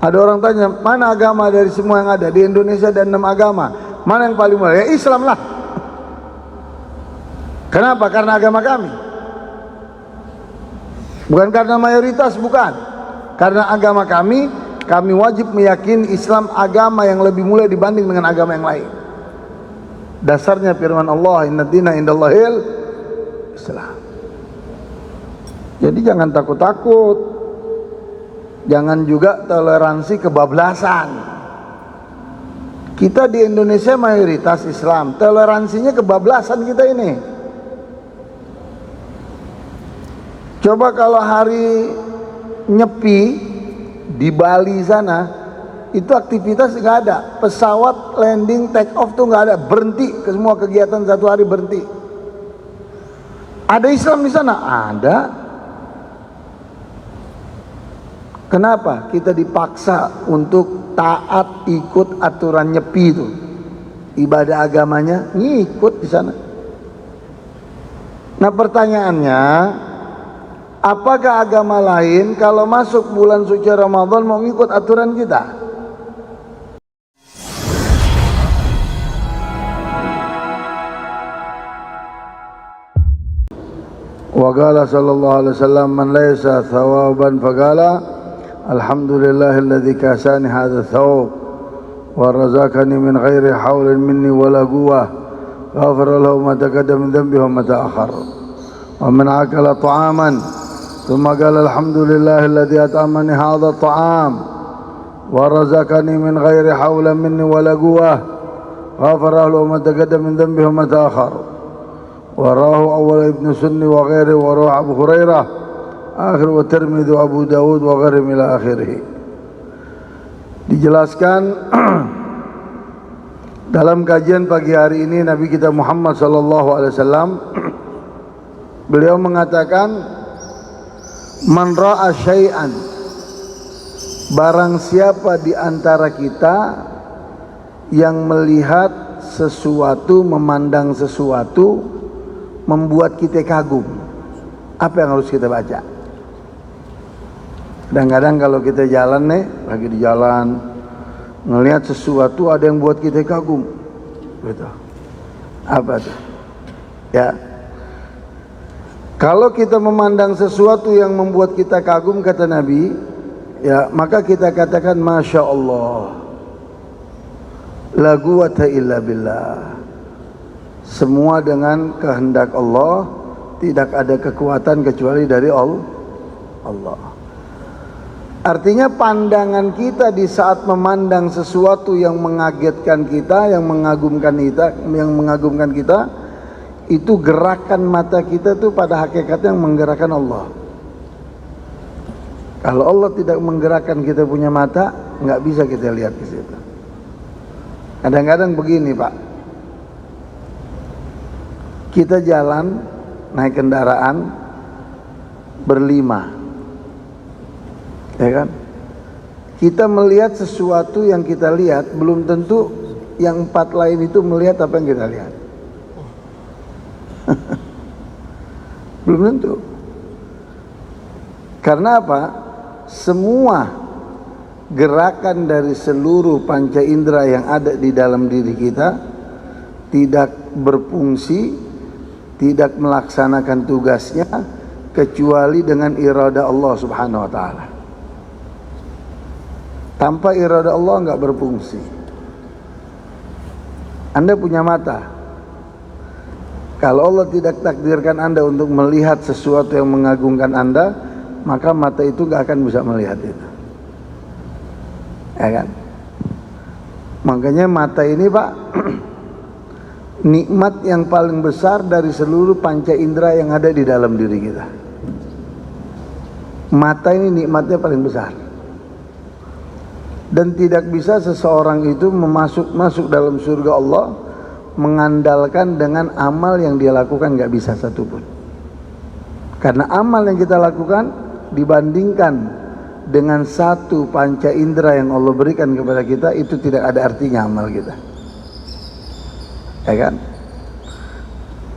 Ada orang tanya, mana agama dari semua yang ada? Di Indonesia ada 6 agama, mana yang paling mulia? Ya Islam lah. Kenapa? Karena agama kami. Bukan karena mayoritas, bukan. Karena agama kami wajib meyakini Islam agama yang lebih mulia dibanding dengan agama yang lain. Dasarnya firman Allah, inna dina indallahil Islam. Jadi jangan takut-takut, jangan juga toleransi kebablasan. Kita di Indonesia mayoritas Islam, toleransinya kebablasan kita ini. Coba kalau hari Nyepi di Bali sana, itu aktivitas nggak ada, pesawat landing take off tuh nggak ada, berhenti, semua kegiatan satu hari berhenti. Ada Islam di sana? Ada. Kenapa? Kita dipaksa untuk taat ikut aturan Nyepi itu. Ibadah agamanya ngikut di sana. Nah pertanyaannya, apakah agama lain kalau masuk bulan suci Ramadan mau ngikut aturan kita? Wa qala sallallahu alaihi wasallam man laysa thawaban faqala alhamdulillahilladzi kasani hadha thawb wa razaqani min ghairi haulin minni wala quwwah ghafara lahu ma taqaddama min dhanbihi wa ma ta'akhkhar wa man akala ta'aman thumma qala alhamdulillahilladzi at'amani hadha at'am wa razaqani min ghairi haulin minni wala quwwah ghafara lahu ma taqaddama min dhanbihi wa ma ta'akhkhar ورواه أول ابن سني وغيره ورواه أبو هريرة آخر والترمذي وأبو داود وغيرهم إلى آخره. Dijelaskan dalam kajian pagi hari ini Nabi kita Muhammad sallallahu alaihi wasallam, beliau mengatakan man ra'a syai'an, barang siapa di antara kita yang melihat sesuatu, memandang sesuatu membuat kita kagum, apa yang harus kita baca? Kadang-kadang kalau kita jalan nih, lagi di jalan ngelihat sesuatu ada yang buat kita kagum, gitu. Apa tuh? Ya, kalau kita memandang sesuatu yang membuat kita kagum, kata Nabi, ya maka kita katakan Masya Allah, la quwwata illa billah. Semua dengan kehendak Allah, tidak ada kekuatan kecuali dari Allah. Artinya pandangan kita di saat memandang sesuatu yang mengagetkan kita, yang mengagumkan kita, itu gerakan mata kita tuh pada hakikatnya yang menggerakkan Allah. Kalau Allah tidak menggerakkan kita punya mata, nggak bisa kita lihat ke situ. Kadang-kadang begini Pak, kita jalan naik kendaraan berlima, ya kan? Kita melihat sesuatu yang kita lihat, belum tentu yang 4 lain itu melihat apa yang kita lihat. Belum tentu. Karena apa? Semua gerakan dari seluruh panca indera yang ada di dalam diri kita tidak berfungsi, tidak melaksanakan tugasnya kecuali dengan irada Allah Subhanahu wa taala. Tanpa irada Allah enggak berfungsi. Anda punya mata. Kalau Allah tidak takdirkan Anda untuk melihat sesuatu yang mengagumkan Anda, maka mata itu enggak akan bisa melihat itu. Ya kan? Makanya mata ini Pak, nikmat yang paling besar dari seluruh panca indera yang ada di dalam diri kita. Mata ini nikmatnya paling besar. Dan tidak bisa seseorang itu masuk dalam surga Allah mengandalkan dengan amal yang dia lakukan, nggak bisa satupun. Karena amal yang kita lakukan dibandingkan dengan satu panca indera yang Allah berikan kepada kita, itu tidak ada artinya amal kita. Ya kan?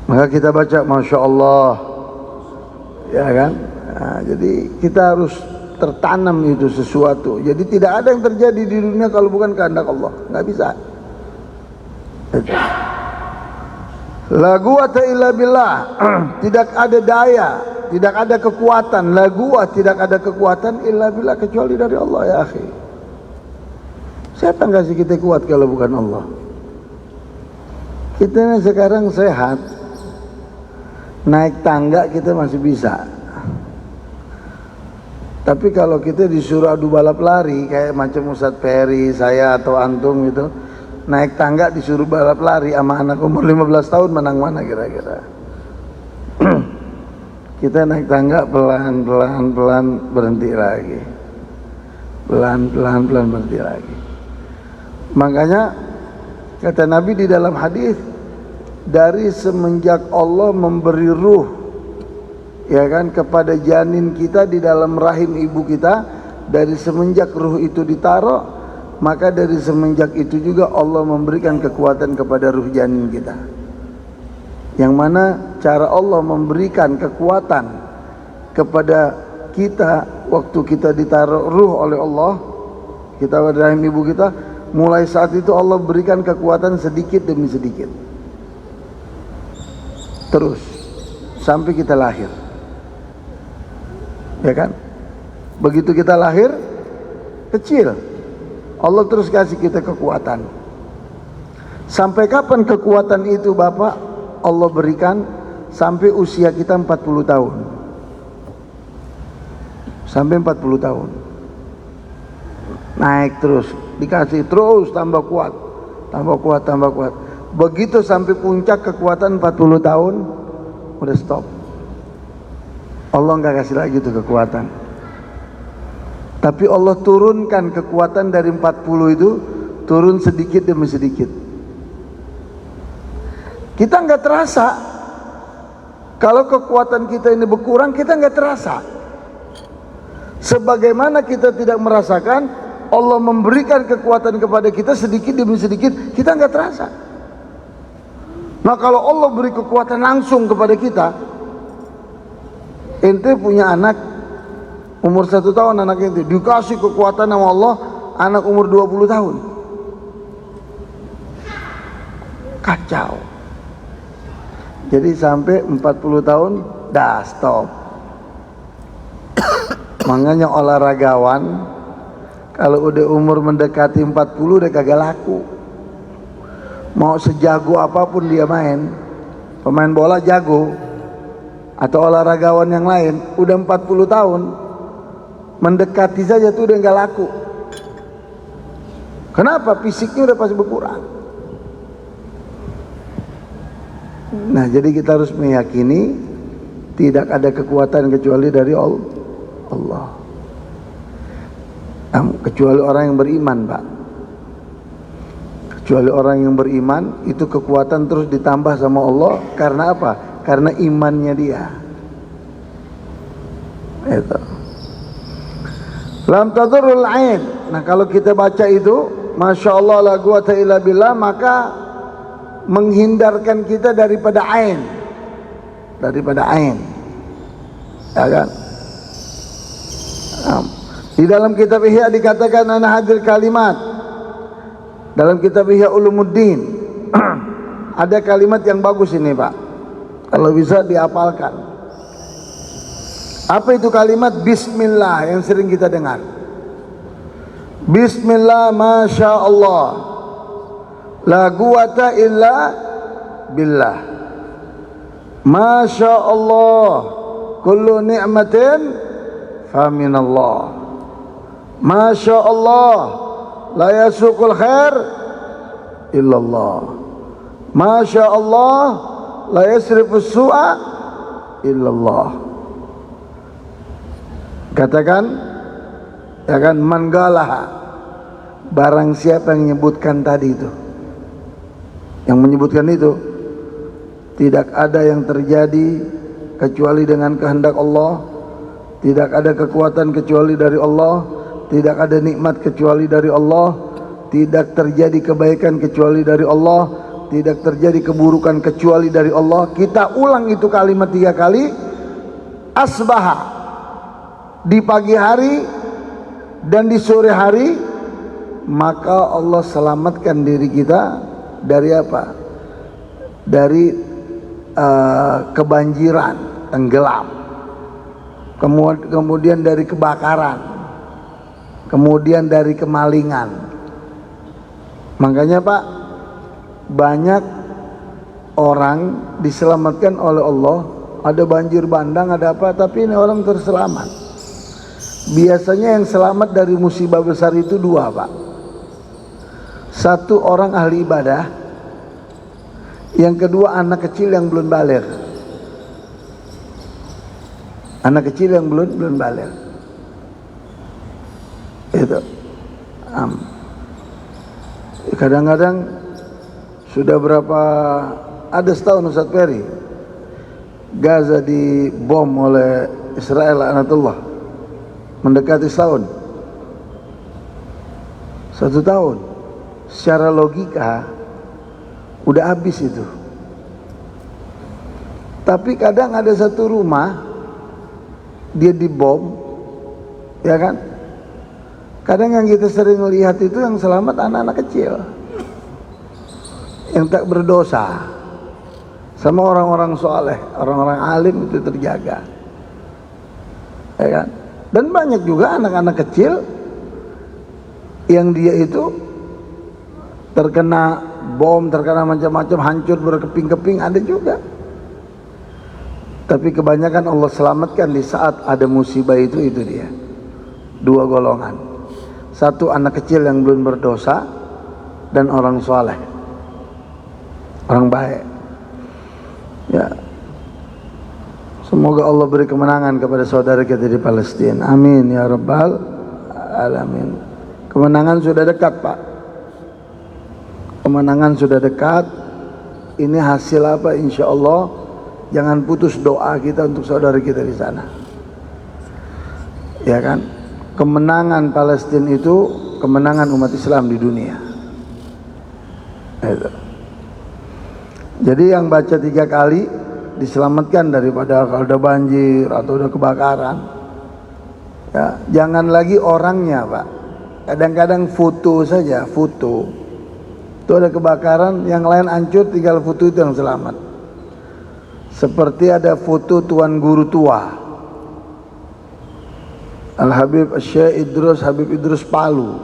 Maka kita baca Masya Allah, ya kan? Nah, jadi kita harus tertanam itu sesuatu. Jadi tidak ada yang terjadi di dunia kalau bukan kehendak Allah, nggak bisa. La quwwata illa billah. Tidak ada daya, tidak ada kekuatan. La quwwah, tidak ada kekuatan illa billah, kecuali dari Allah ya akhi. Siapa yang kasih kita kuat kalau bukan Allah? Kita ini sekarang sehat, naik tangga kita masih bisa. Tapi kalau kita disuruh adu balap lari kayak macam Ustadz Ferry, saya atau antum gitu, naik tangga disuruh balap lari sama anak umur 15 tahun, menang mana kira-kira? Kita naik tangga pelan-pelan berhenti lagi. Pelan-pelan berhenti lagi. Makanya kata Nabi di dalam hadis, dari semenjak Allah memberi ruh, ya kan, kepada janin kita di dalam rahim ibu kita, dari semenjak ruh itu ditaruh, maka dari semenjak itu juga Allah memberikan kekuatan kepada ruh janin kita. Yang mana cara Allah memberikan kekuatan kepada kita waktu kita ditaruh ruh oleh Allah, kita pada rahim ibu kita, mulai saat itu Allah berikan kekuatan sedikit demi sedikit, terus sampai kita lahir. Ya kan? Begitu kita lahir kecil, Allah terus kasih kita kekuatan. Sampai kapan kekuatan itu Bapak? Allah berikan sampai usia kita 40 tahun. Sampai 40 tahun. Naik terus, dikasih terus tambah kuat. Tambah kuat, tambah kuat. Begitu sampai puncak kekuatan 40 tahun, udah stop. Allah nggak kasih lagi itu kekuatan. Tapi Allah turunkan kekuatan dari 40 itu, turun sedikit demi sedikit. Kita nggak terasa. Kalau kekuatan kita ini berkurang, kita nggak terasa. Sebagaimana kita tidak merasakan Allah memberikan kekuatan kepada kita sedikit demi sedikit, kita nggak terasa. Nah kalau Allah beri kekuatan langsung kepada kita, ente punya anak umur 1 tahun, anak ente dikasih kekuatan sama Allah, anak umur 20 tahun, kacau. Jadi sampai 40 tahun dah stop. Makanya olahragawan kalau udah umur mendekati 40 udah kagak laku. Mau sejago apapun dia main, pemain bola jago atau olahragawan yang lain, udah 40 tahun mendekati saja tuh udah nggak laku. Kenapa? Fisiknya udah pasti berkurang. Nah jadi kita harus meyakini tidak ada kekuatan kecuali dari Allah. Kecuali orang yang beriman, Pak. Kecuali orang yang beriman, itu kekuatan terus ditambah sama Allah. Karena apa? Karena imannya dia. Itu. Lam tadurul ain. Nah kalau kita baca itu, Masya Allah la quwata illa billah, maka menghindarkan kita daripada ain. Daripada ain. Ya kan? Di dalam kitab Ihya dikatakan ana hadir kalimat. Dalam kitab Ihya Ulumuddin ada kalimat yang bagus ini Pak, kalau bisa dihafalkan. Apa itu kalimat Bismillah yang sering kita dengar? Bismillah, Masya Allah, la quwata illa billah, Masya Allah, kullu ni'matin faminallah, Masya Allah, la yasuqul khair illallah, Masya Allah, la yasrifus su'a illallah. Katakan, ya kan, manggalah, barang siapa yang menyebutkan tadi itu, yang menyebutkan itu, tidak ada yang terjadi kecuali dengan kehendak Allah, tidak ada kekuatan kecuali dari Allah, tidak ada nikmat kecuali dari Allah, tidak terjadi kebaikan kecuali dari Allah, tidak terjadi keburukan kecuali dari Allah. Kita ulang itu kalimat 3 kali. Asbaha, di pagi hari dan di sore hari, maka Allah selamatkan diri kita dari apa? Dari kebanjiran, tenggelam, kemudian dari kebakaran, kemudian dari kemalingan. Makanya Pak, banyak orang diselamatkan oleh Allah. Ada banjir bandang, ada apa, tapi ini orang terselamat. Biasanya yang selamat dari musibah besar itu dua Pak. Satu, orang ahli ibadah. Yang kedua, anak kecil yang belum baligh. Anak kecil yang belum baligh. Itu. Kadang-kadang sudah berapa, ada setahun Ustaz Ferry, Gaza dibom oleh Israel laknatullah, mendekati setahun. 1 tahun. Secara logika udah habis itu. Tapi kadang ada satu rumah dia dibom, ya kan? Kadang yang kita sering lihat itu yang selamat anak-anak kecil yang tak berdosa, sama orang-orang soleh, orang-orang alim itu terjaga, ya kan? Dan banyak juga anak-anak kecil yang dia itu terkena bom, terkena macam-macam, hancur berkeping-keping, ada juga. Tapi kebanyakan Allah selamatkan di saat ada musibah itu dia. Dua golongan. Satu, anak kecil yang belum berdosa, dan orang soleh, orang baik. Ya, semoga Allah beri kemenangan kepada saudara kita di Palestina. Amin ya rabbal alamin. Kemenangan sudah dekat Pak. Kemenangan sudah dekat. Ini hasil apa? Insya Allah. Jangan putus doa kita untuk saudara kita di sana. Ya kan? Kemenangan Palestina itu kemenangan umat Islam di dunia. Itu. Jadi yang baca 3 kali diselamatkan daripada kalau ada banjir atau ada kebakaran. Ya, jangan lagi orangnya Pak. Kadang-kadang foto saja, foto. Itu ada kebakaran, yang lain hancur, tinggal foto itu yang selamat. Seperti ada foto Tuan Guru Tua, Al-Habib Syekh Idrus, Habib Idrus Palu.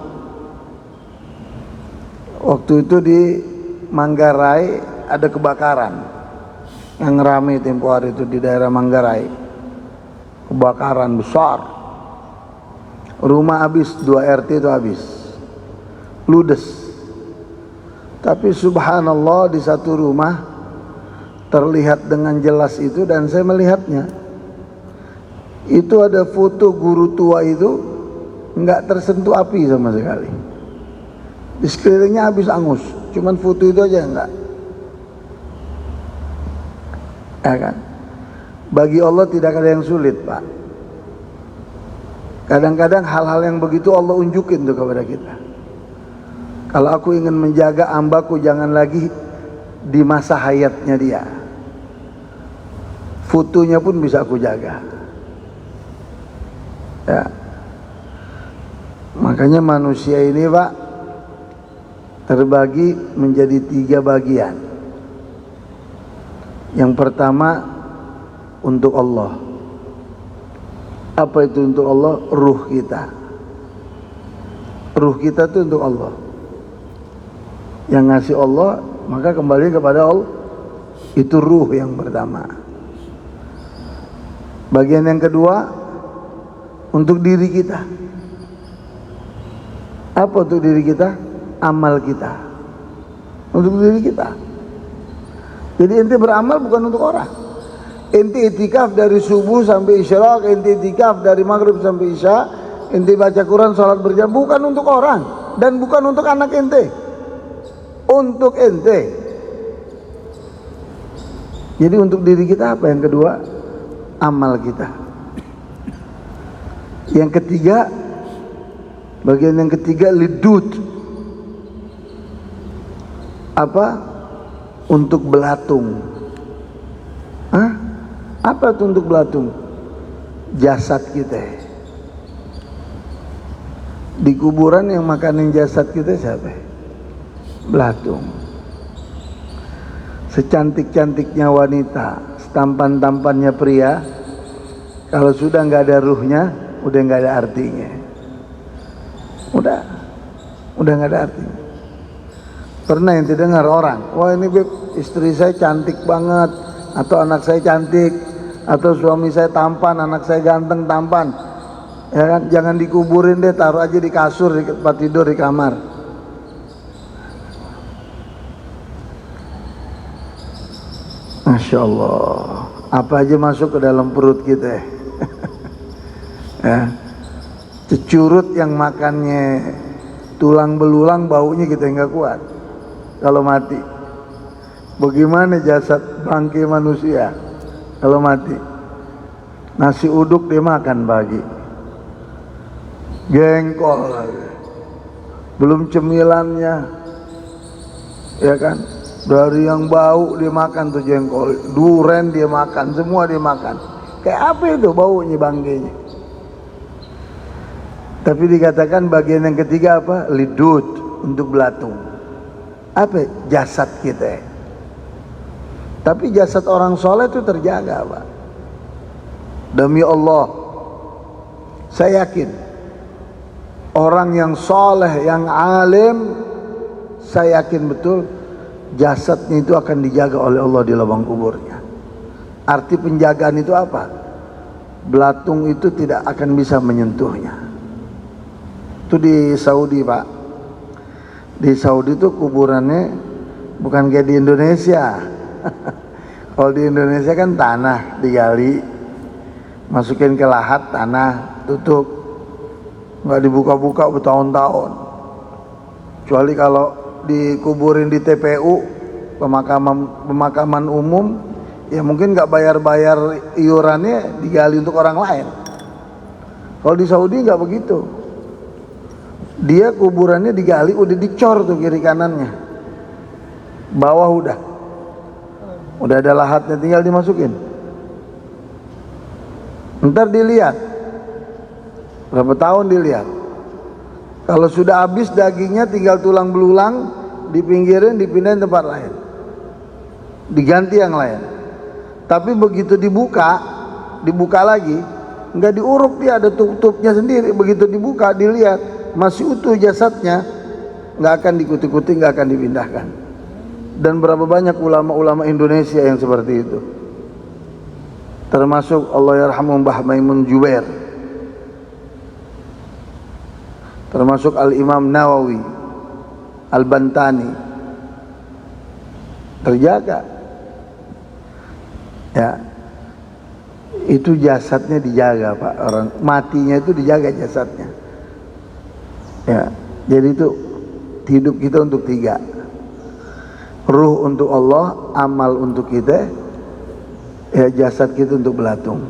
Waktu itu di Manggarai ada kebakaran yang ramai tempo hari itu di daerah Manggarai. Kebakaran besar. Rumah habis, 2 RT itu habis. Ludes. Tapi subhanallah di satu rumah terlihat dengan jelas itu, dan saya melihatnya. Itu ada foto guru tua itu enggak tersentuh api sama sekali. Di sekelilingnya habis angus, cuman foto itu aja enggak. Ya kan? Bagi Allah tidak ada yang sulit, Pak. Kadang-kadang hal-hal yang begitu Allah unjukin tuh kepada kita. Kalau aku ingin menjaga hambaku jangan lagi di masa hayatnya dia, fotonya pun bisa aku jaga. Ya. Makanya manusia ini Pak terbagi menjadi 3 bagian. Yang pertama untuk Allah. Apa itu untuk Allah? Ruh kita. Ruh kita itu untuk Allah. Yang ngasih Allah, maka kembali kepada Allah. Itu ruh yang pertama. Bagian yang kedua untuk diri kita. Apa untuk diri kita? Amal kita. Untuk diri kita. Jadi ente beramal bukan untuk orang. Ente itikaf dari subuh sampai isyraq, ente itikaf dari maghrib sampai isya, ente baca Quran, salat berjamaah, bukan untuk orang dan bukan untuk anak ente. Untuk ente. Jadi untuk diri kita apa yang kedua? Amal kita. Yang ketiga, bagian yang ketiga lidut. Apa? Untuk belatung. Hah? Apa itu untuk belatung? Jasad kita. Di kuburan yang makanin jasad kita siapa? Belatung. Secantik-cantiknya wanita, setampan-tampannya pria, kalau sudah nggak ada ruhnya, udah nggak ada artinya. Udah nggak ada artinya. Pernah yang dengar orang, wah ini Beb, istri saya cantik banget, atau anak saya cantik, atau suami saya tampan, anak saya ganteng tampan, ya kan? Jangan dikuburin deh, taruh aja di kasur, di tempat tidur, di kamar. Masya Allah, apa aja masuk ke dalam perut kita. Ya, cecurut yang makannya tulang belulang, baunya kita nggak kuat kalau mati. Bagaimana jasad bangkai manusia kalau mati? Nasi uduk dia makan pagi, jengkol lagi, belum cemilannya, ya kan? Dari yang bau dia makan tuh jengkol, duren dia makan, semua dia makan. Kayak apa itu baunya bangkainya? Tapi dikatakan bagian yang ketiga apa? Lidut, untuk belatung. Apa? Jasad kita. Tapi jasad orang soleh itu terjaga, Pak. Demi Allah, saya yakin orang yang soleh, yang alim, saya yakin betul jasadnya itu akan dijaga oleh Allah di lubang kuburnya. Arti penjagaan itu apa? Belatung itu tidak akan bisa menyentuhnya. Itu di Saudi, Pak. Di Saudi itu kuburannya bukan kayak di Indonesia. Kalau di Indonesia kan tanah digali, masukin ke lahat, tanah tutup, nggak dibuka-buka bertahun-tahun. Kecuali kalau dikuburin di TPU, pemakaman umum, ya mungkin nggak bayar iurannya, digali untuk orang lain. Kalau di Saudi nggak begitu. Dia kuburannya digali, udah dicor tuh kiri kanannya, bawah udah ada lahatnya, tinggal dimasukin. Ntar dilihat berapa tahun dilihat. Kalau sudah habis dagingnya, tinggal tulang belulang, dipinggirin, dipindahin tempat lain, diganti yang lain. Tapi begitu dibuka lagi, nggak diuruk, dia ada tutupnya sendiri. Begitu dibuka, dilihat masih utuh jasadnya, nggak akan dikuti-kuti, nggak akan dipindahkan. Dan berapa banyak ulama-ulama Indonesia yang seperti itu, termasuk Allahyarhamu Mbah Maimun Jubair, termasuk Al-Imam Nawawi, Al-Bantani, terjaga. Ya, itu jasadnya dijaga, Pak. Orang matinya itu dijaga jasadnya. Ya, jadi itu hidup kita untuk tiga: ruh untuk Allah, amal untuk kita, ya jasad kita untuk belatung.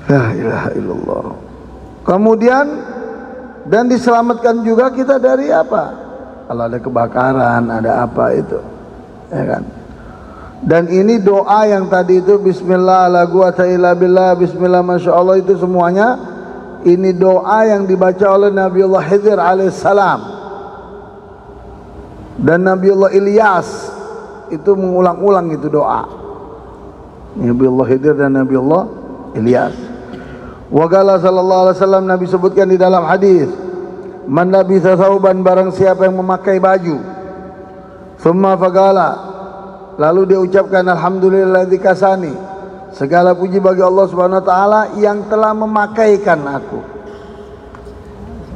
La ilaha illallah. Kemudian dan diselamatkan juga kita dari apa? Kalau ada kebakaran, ada apa itu, ya kan? Dan ini doa yang tadi itu Bismillah la quwata illa billah, Bismillah masya Allah, itu semuanya ini doa yang dibaca oleh Nabiullah Khidir alaihissalam dan Nabiullah Ilyas, itu mengulang-ulang itu doa. Nabiullah Khidir dan Nabiullah Ilyas. Wa qala sallallahu alaihi wasallam, Nabi sebutkan di dalam hadis, man labisa thawban, barang siapa yang memakai baju, thumma faqala, lalu dia ucapkan alhamdulilladzi kasani, segala puji bagi Allah Subhanahu wa taala yang telah memakaikan aku.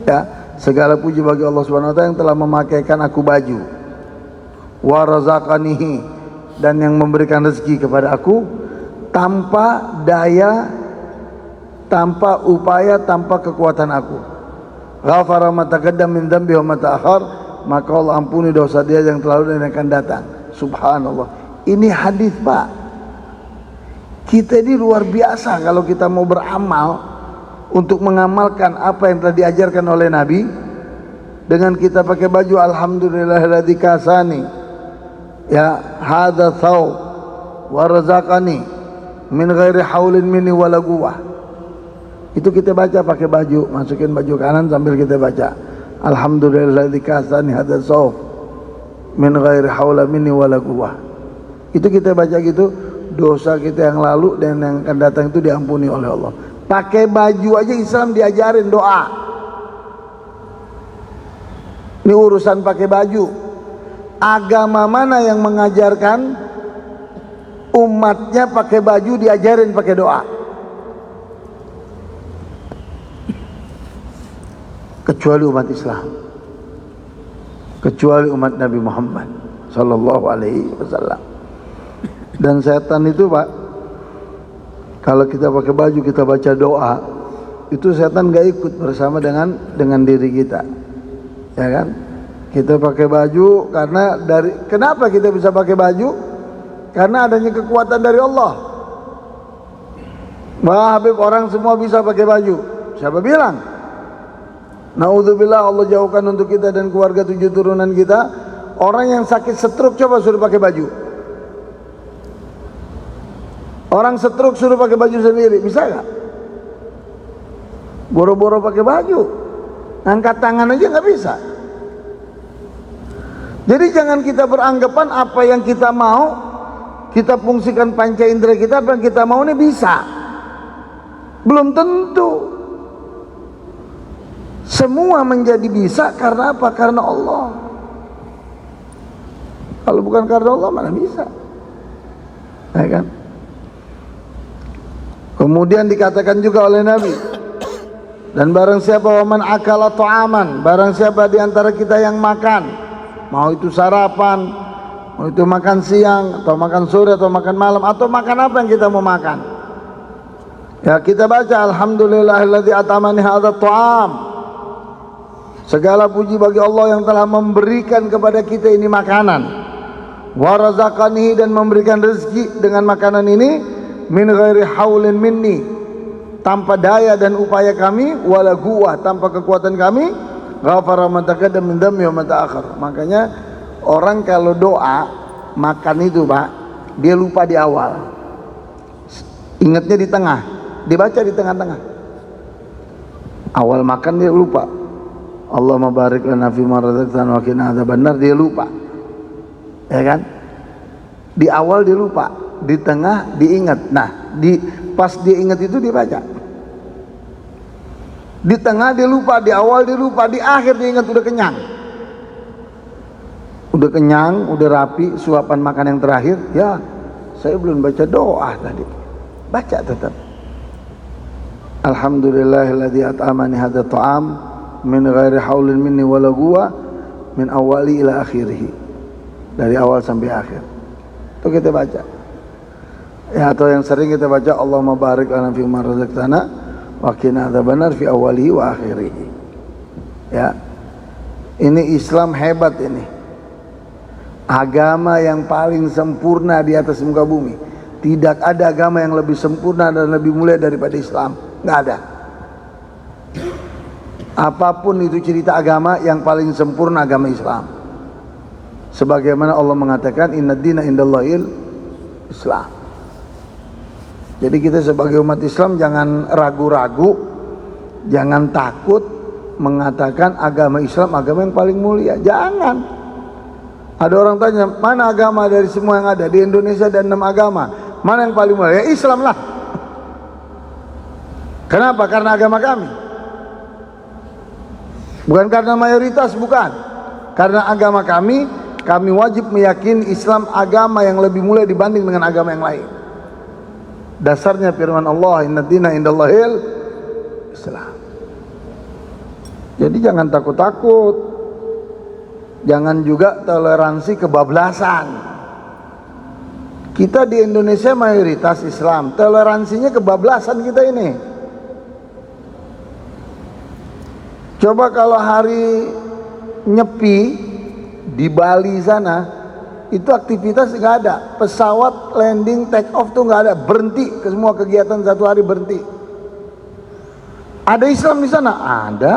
Ya, segala puji bagi Allah Subhanahu wa taala yang telah memakaikan aku baju. Wa razaqanihi, dan yang memberikan rezeki kepada aku tanpa daya, tanpa upaya, tanpa kekuatan aku. Ghafara ma taqaddam min dzambi wa ma ta'akhkhar, maka Allah ampuni dosa dia yang telah lalu dan yang akan datang. Subhanallah. Ini hadis, Pak. Kita ini luar biasa kalau kita mau beramal untuk mengamalkan apa yang telah diajarkan oleh Nabi. Dengan kita pakai baju alhamdulillahilladzi kasani, ya hadza thawb wa razaqani min ghairi haulin minni wala quwwah. Itu kita baca pakai baju, masukin baju kanan sambil kita baca alhamdulillahilladzi kasani hadzal sauf min ghairi haula minni wala quwwah. Itu kita baca gitu, dosa kita yang lalu dan yang akan datang itu diampuni oleh Allah. Pakai baju aja Islam diajarin doa. Ini urusan pakai baju. Agama mana yang mengajarkan umatnya pakai baju diajarin pakai doa? Kecuali umat Islam, kecuali umat Nabi Muhammad sallallahu alaihi wasallam. Dan setan itu, Pak, kalau kita pakai baju kita baca doa, itu setan gak ikut bersama dengan diri kita, ya kan? Kita pakai baju karena kenapa kita bisa pakai baju? Karena adanya kekuatan dari Allah. Wah, Habib, orang semua bisa pakai baju. Siapa bilang? Naudzubillah, Allah jauhkan untuk kita dan keluarga 7 turunan kita. Orang yang sakit stroke coba suruh pakai baju. Orang stroke suruh pakai baju sendiri, bisa gak? Boro-boro pakai baju, angkat tangan aja gak bisa. Jadi jangan kita beranggapan apa yang kita mau, kita fungsikan panca indera kita, apa yang kita mau ini bisa. Belum tentu. Semua menjadi bisa karena apa? Karena Allah. Kalau bukan karena Allah mana bisa, ya kan? Kemudian dikatakan juga oleh Nabi, dan barang siapa waman akala ta'aman, barang siapa di antara kita yang makan, mau itu sarapan, mau itu makan siang atau makan sore atau makan malam atau makan apa yang kita mau makan, ya kita baca alhamdulillahilladzi atamani hadzal ta'am. Segala puji bagi Allah yang telah memberikan kepada kita ini makanan, wa razaqani, dan memberikan rezeki dengan makanan ini, min ghairi haulin minni, tanpa daya dan upaya kami, wala quwwah, tanpa kekuatan kami, ghafara ma taqaddama min dhanbi wa ma ta'akhkhar. Makanya orang kalau doa makan itu, Pak, dia lupa di awal, ingatnya di tengah, dibaca di tengah-tengah. Awal makan dia lupa, Allahumma barik lana fi ma razaqtana wa qina adzabannar, dia lupa, ya kan? Di awal dia lupa, di tengah diingat. Nah, pas dia ingat itu dia baca. Di tengah dia lupa, di awal dia lupa, di akhir dia ingat udah kenyang. Udah kenyang, udah rapi, suapan makan yang terakhir, ya saya belum baca doa tadi. Baca tetap. Alhamdulillahilladzi at'amani hadzal ta'am min ghairi haulin minni wala quwwah min awali ila akhirih. Dari awal sampai akhir. Itu kita baca. Ya, atau yang sering kita baca Allahumma barik lana fi ma razaqtana wa qina adzabannar fi awalihi wa akhirih. Ya. Ini Islam hebat ini. Agama yang paling sempurna di atas muka bumi. Tidak ada agama yang lebih sempurna dan lebih mulia daripada Islam. Enggak ada. Apapun itu cerita agama, yang paling sempurna agama Islam. Sebagaimana Allah mengatakan innad dina indallahil Islam. Jadi kita sebagai umat Islam jangan ragu-ragu, jangan takut mengatakan agama Islam agama yang paling mulia. Jangan. Ada orang tanya, mana agama dari semua yang ada di Indonesia, dan 6 agama, mana yang paling mulia? Ya Islam lah. Kenapa? Karena agama kami. Bukan karena mayoritas, bukan. Karena agama kami wajib meyakini Islam agama yang lebih mulia dibanding dengan agama yang lain. Dasarnya firman Allah, innad dina indallahil Islam. Jadi jangan takut-takut. Jangan juga toleransi kebablasan. Kita di Indonesia mayoritas Islam, toleransinya kebablasan kita ini. Coba kalau hari Nyepi di Bali sana, itu aktivitas nggak ada, pesawat landing take off tuh nggak ada, berhenti, ke semua kegiatan 1 hari berhenti. Ada Islam di sana? Ada.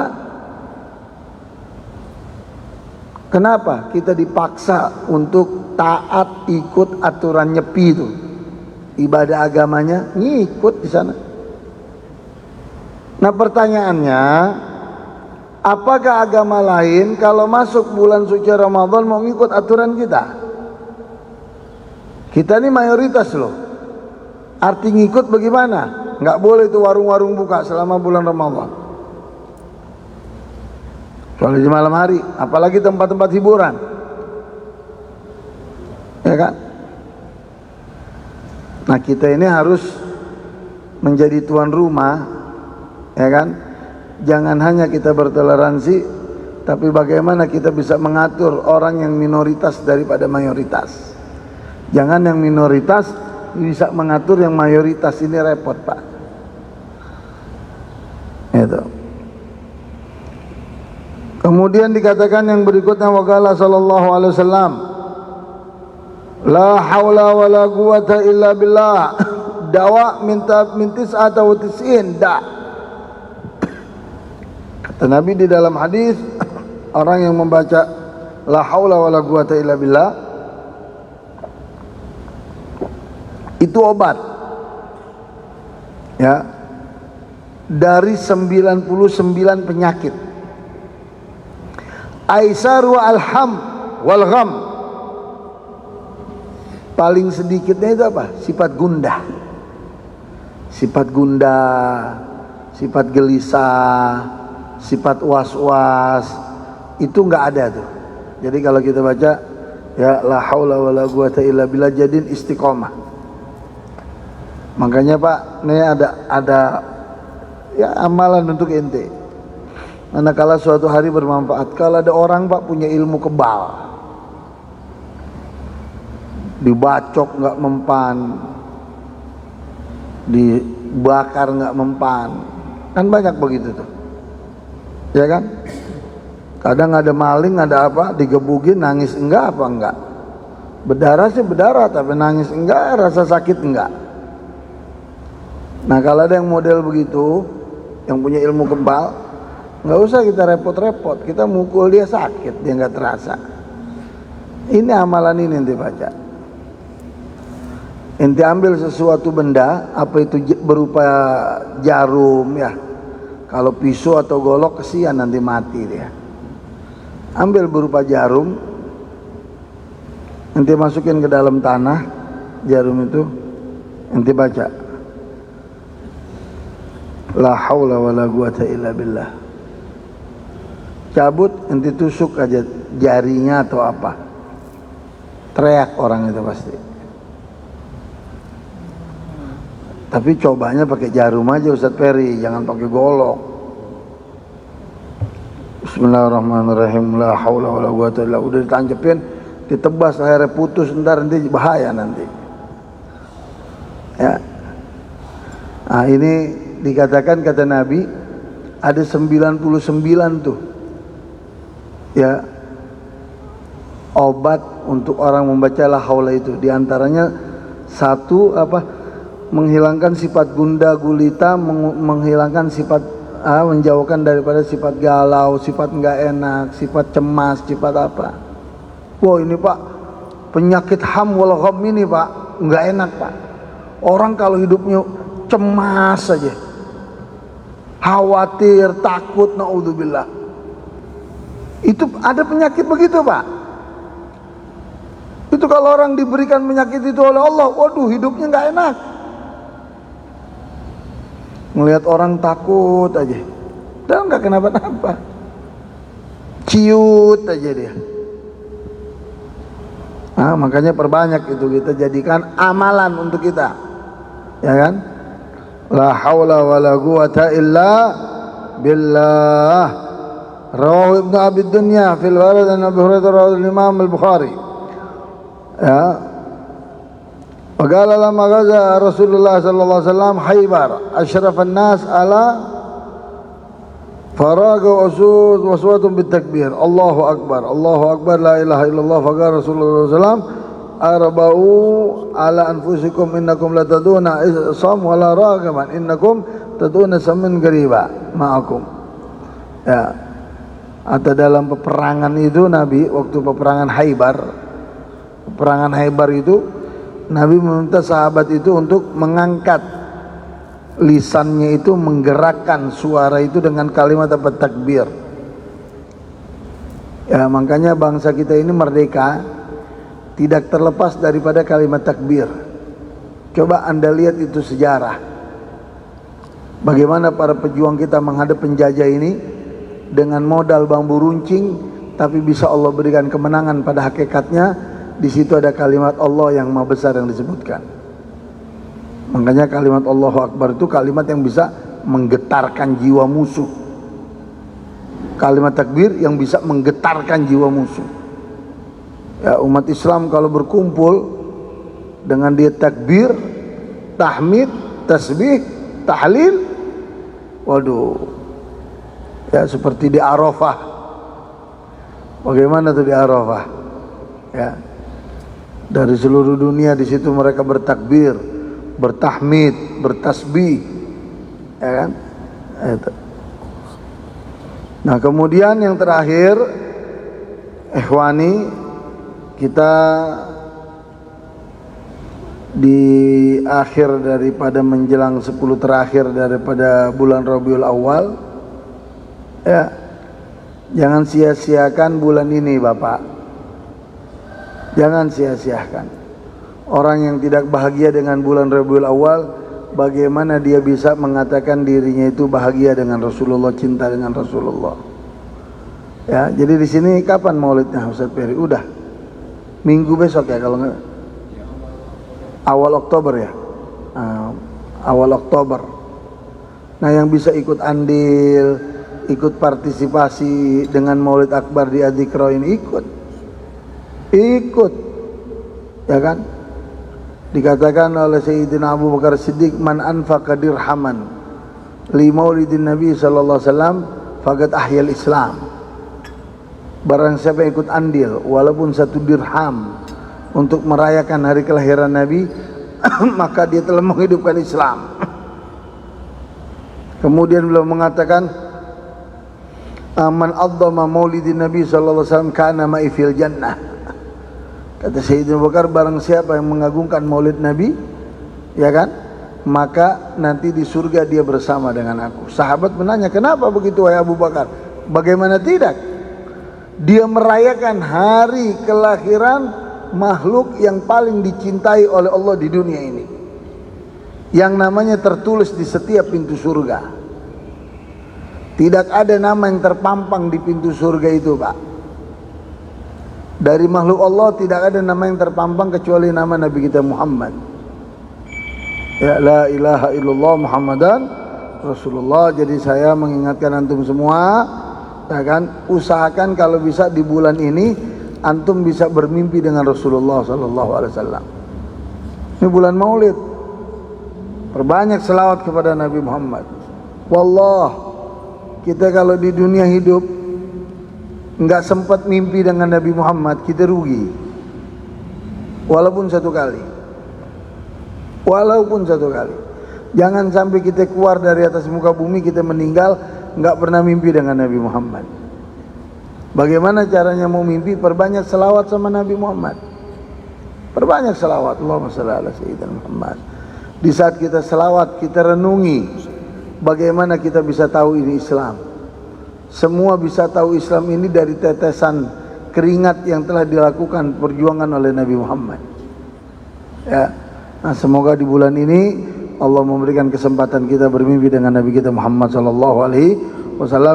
Kenapa? Kita dipaksa untuk taat ikut aturan Nyepi itu. Ibadah agamanya ngikut di sana. Nah pertanyaannya, apakah agama lain kalau masuk bulan suci Ramadan mau ngikut aturan kita? Kita ini mayoritas loh. Arti ngikut bagaimana? Nggak boleh itu warung-warung buka selama bulan Ramadan. Kecuali di malam hari, apalagi tempat-tempat hiburan. Ya kan? Nah kita ini harus menjadi tuan rumah, ya kan? Jangan hanya kita bertoleransi, tapi bagaimana kita bisa mengatur orang yang minoritas daripada mayoritas. Jangan yang minoritas bisa mengatur yang mayoritas, ini repot Pak. Itu. Kemudian dikatakan yang berikutnya, waqala sallallahu alaihi wasallam, la haula wala quwata illa billah. Dawa mintis atau tisin da. Kata Nabi di dalam hadis, orang yang membaca la haula wala quwata illa billah itu obat. Ya. Dari 99 penyakit. Aisaru alham wal gham. Paling sedikitnya itu apa? Sifat gundah. Sifat gundah, sifat gelisah, sifat was-was, itu nggak ada tuh. Jadi kalau kita baca ya la haula wala quwata illa billah, jadiin istiqomah. Makanya Pak, ini ada ya amalan untuk ente. Manakala suatu hari bermanfaat. Kalau ada orang Pak punya ilmu kebal, dibacok nggak mempan, dibakar nggak mempan, kan banyak begitu tuh, ya kan? Kadang ada maling, ada apa, digebukin, nangis enggak apa enggak, berdarah sih berdarah, tapi nangis enggak, rasa sakit enggak. Nah kalau ada yang model begitu, yang punya ilmu kebal, nggak usah kita repot-repot, kita mukul dia sakit, dia nggak terasa. Ini amalan ini nanti baca. Ente ambil sesuatu benda, apa itu berupa jarum ya. Kalau pisau atau golok kesian nanti mati dia. Ambil berupa jarum, ente masukin ke dalam tanah, jarum itu, ente baca. La haula wala quwata illa billah. Cabut, ente tusuk aja jarinya atau apa. Teriak orang itu pasti. Tapi cobanya pakai jarum aja Ustaz Ferry, jangan pakai golok. Bismillahirrahmanirrahim. La haula wala quwata illa billah. Udah ditancepin, ditebas akhirnya putus, ntar nanti bahaya nanti. Ya. Nah, ini dikatakan kata Nabi ada 99 tuh. Ya. Obat untuk orang membaca la haula itu. Di antaranya satu apa? Menghilangkan sifat gundah gulita, menghilangkan sifat menjauhkan daripada sifat galau, sifat enggak enak, sifat cemas, sifat apa. Wah ini Pak, penyakit ham wal gham ini Pak, enggak enak Pak. Orang kalau hidupnya cemas saja, khawatir, takut, naudzubillah. Itu ada penyakit begitu Pak. Itu kalau orang diberikan penyakit itu oleh Allah, waduh hidupnya enggak enak. Melihat orang takut aja, dia nggak kenapa-napa, ciut aja dia. Nah, makanya perbanyak itu, kita jadikan amalan untuk kita, ya kan? La haula wala quwata illa billah. Rawahu Ibnu Abi Dunya fil Walad an Abi Hurairah rawahu Imam Al-Bukhari. Ya. Faqala lama ghaza Rasulullah sallallahu alaihi wasallam Khaybar asyrafan nas ala faraga usud waswatun bitakbir Allahu akbar la ilaha illallah. Faqala Rasulullah sallallahu alaihi wasallam arba'u ala anfusikum innakum lataduna isam wala ragaman innakum taduna samin qariba ma'akum. Ya, atau dalam peperangan itu Nabi waktu peperangan Khaybar itu Nabi meminta sahabat itu untuk mengangkat lisannya itu menggerakkan suara itu dengan kalimat apa? Takbir. Ya, makanya bangsa kita ini merdeka tidak terlepas daripada kalimat takbir. Coba Anda lihat itu sejarah. Bagaimana para pejuang kita menghadap penjajah ini dengan modal bambu runcing, tapi bisa Allah berikan kemenangan. Pada hakikatnya di situ ada kalimat Allah yang maha besar yang disebutkan. Makanya kalimat Allahu Akbar itu kalimat yang bisa menggetarkan jiwa musuh. Kalimat takbir yang bisa menggetarkan jiwa musuh. Ya, umat Islam kalau berkumpul dengan dia takbir, tahmid, tasbih, tahlil, waduh, ya seperti di Arafah. Bagaimana tuh di Arafah? Ya, dari seluruh dunia di situ mereka bertakbir, bertahmid, bertasbih, ya kan? Itu. Nah, kemudian yang terakhir, ikhwani, kita di akhir daripada menjelang 10 terakhir daripada bulan Rabiul Awal, ya, jangan sia-siakan bulan ini, Bapak. Jangan sia-siakan. Orang yang tidak bahagia dengan bulan Rabiul Awal, bagaimana dia bisa mengatakan dirinya itu bahagia dengan Rasulullah, cinta dengan Rasulullah? Ya, jadi di sini kapan maulidnya Ustaz Ferry? Udah minggu besok ya, kalau nggak awal Oktober ya, awal Oktober. Nah, yang bisa ikut andil, ikut partisipasi dengan Maulid Akbar di Adzikra ini ikut, ya kan? Dikatakan oleh Sayyidina Abu Bakar Siddiq, man anfaqa dirhaman li maulidin Nabi sallallahu alaihi wasallam faqad ahyal Islam. Barang siapa yang ikut andil walaupun 1 dirham untuk merayakan hari kelahiran Nabi, maka dia telah menghidupkan Islam. Kemudian beliau mengatakan, man adzama maulidin Nabi sallallahu alaihi wasallam kana ma'i fil jannah. Kata Sayyidina Abu Bakar, barang siapa yang mengagungkan maulid Nabi, ya kan, maka nanti di surga dia bersama dengan aku. Sahabat menanya, kenapa begitu wahai Abu Bakar? Bagaimana tidak? Dia merayakan hari kelahiran makhluk yang paling dicintai oleh Allah di dunia ini, yang namanya tertulis di setiap pintu surga. Tidak ada nama yang terpampang di pintu surga itu, Pak. Dari makhluk Allah tidak ada nama yang terpampang kecuali nama Nabi kita Muhammad. Ya, la ilaha illallah Muhammadan Rasulullah. Jadi saya mengingatkan antum semua, ya kan, usahakan kalau bisa di bulan ini antum bisa bermimpi dengan Rasulullah sallallahu alaihi wasallam. Ini bulan Maulid. Perbanyak selawat kepada Nabi Muhammad. Wallah, kita kalau di dunia hidup enggak sempat mimpi dengan Nabi Muhammad, kita rugi. Walaupun satu kali. Jangan sampai kita keluar dari atas muka bumi, kita meninggal enggak pernah mimpi dengan Nabi Muhammad. Bagaimana caranya mau mimpi? Perbanyak selawat sama Nabi Muhammad. Perbanyak selawat. Allahumma shalli ala sayyidina Muhammad. Di saat kita selawat, kita renungi bagaimana kita bisa tahu ini Islam. Semua bisa tahu Islam ini dari tetesan keringat yang telah dilakukan perjuangan oleh Nabi Muhammad. Ya, nah, semoga di bulan ini Allah memberikan kesempatan kita bermimpi dengan Nabi kita Muhammad sallallahu alaihi wasallam.